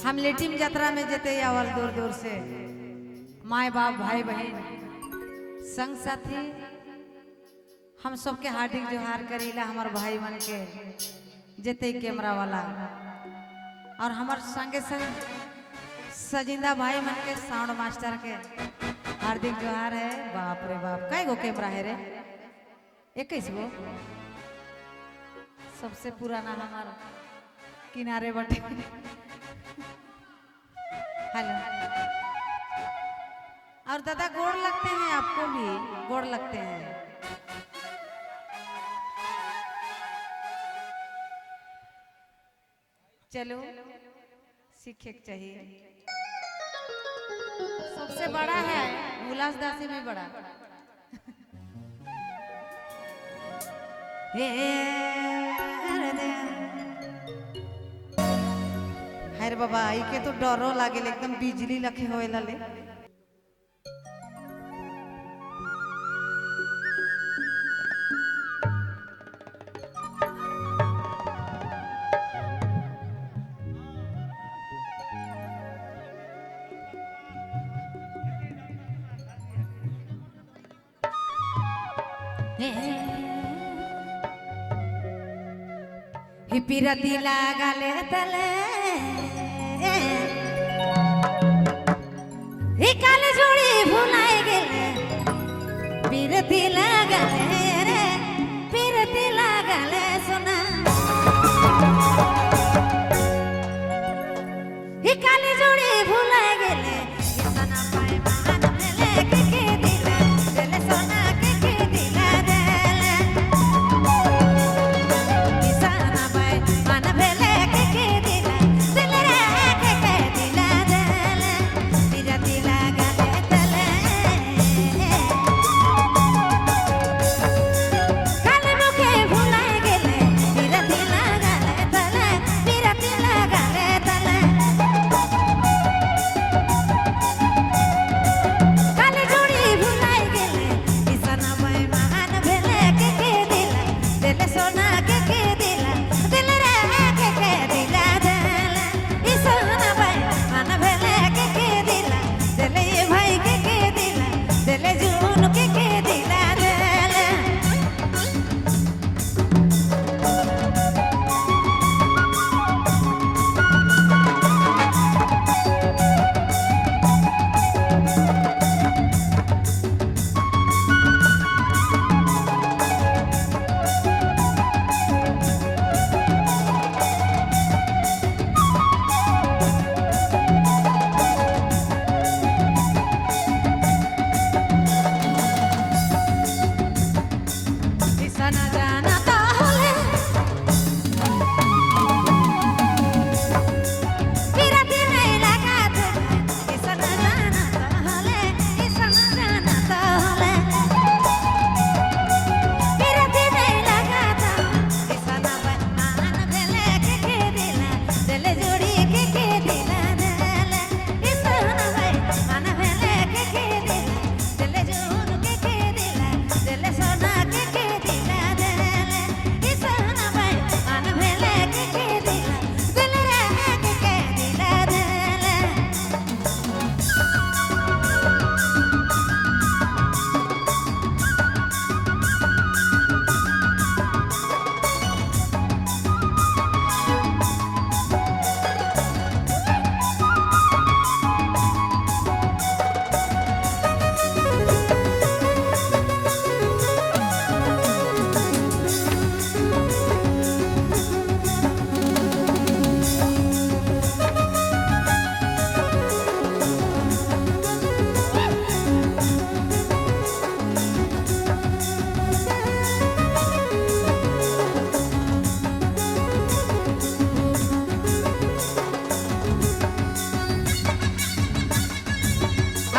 हम लेटिम यात्रा में जेते आवल दूर दूर से माए बाप भाई बहन संग साथी हम सबके हार्दिक जोहार करीला। हमार भाई मन के जेते कैमरा वाला और हमार संगे संग सजिंदा भाई मन के साउंड मास्टर के हार्दिक जोहार है। बाप रे बाप कई गो कैमरा है रे? 21 गो। सबसे पुराना हमार किनारे बटे। हेलो और दादा गोड़ लगते हैं, आपको भी गोड़ लगते हैं। चलो सीखे चाहिए। सबसे बड़ा है उल्लास दास से भी बड़ा। हरे बाबा आई के तो डरो लागे एकदम बिजली लखे होए लाले। हिपिरती लागले तले हिकाल जोड़ी भुलाए गेले पिरती लागले रे पिरती लागले सुना हिकाल जोड़ी भुलाए गेले सना पाए मान मेले के दिला दिल सोना के दिला देले सना पाए मान मेले के दिला दिल रे के दिला देले पिरती लागले तले काल मुखे भुलाए गेले पिरती लागले तले पिरती लागले तले काल जोड़ी भुलाए गेले सना पाए मान मेले के दिला दिल सोना के दिला दिल रे के दिला देले सना पाए मान मेले के दिला दिल ये भाई के दिला दिल जून के दिला देले सना जाना ताहले पिरती नहीं लगा तुझे सना जाना ताहले सना जाना ताहले पिरती नहीं लगा तुझे सना मान मेले के दिला दिल जोड़ी के दिला देले सना मान मेले के दिला दिल जोड़ के दिला दिल सोना के दिला देले सना मान मेले के दिला दिल रे के दिला देले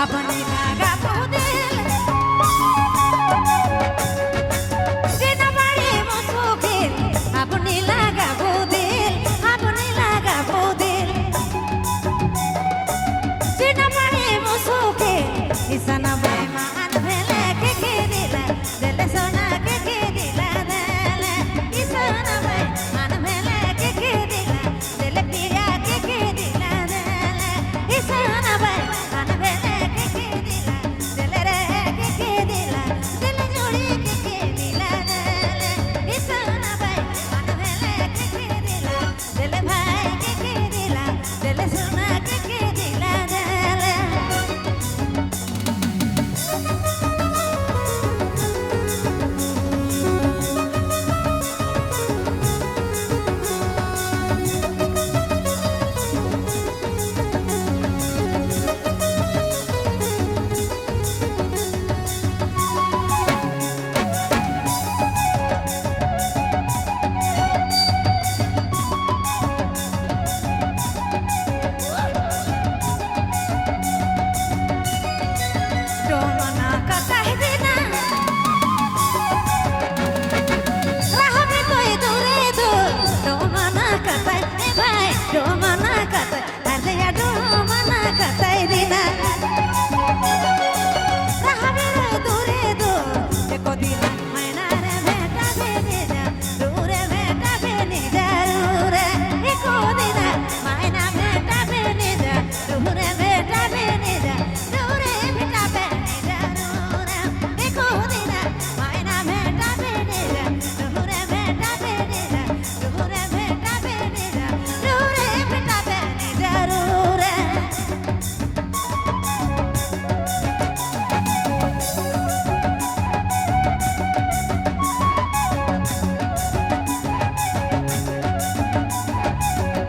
अपनी लगा तो दिल जिना बड़ी मुश्किल अपनी लगा वो दिल अपनी लगा वो दिल जिना बड़ी मुश्किल सना भाई मान मेले के दिला दिल सोना के दिला देले सना भाई मान मेले के दिला दिल पिया के दिला दे दिल सुना के दिला देले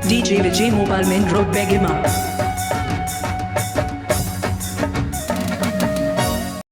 DJ Vijay Mobile Main Road Begima.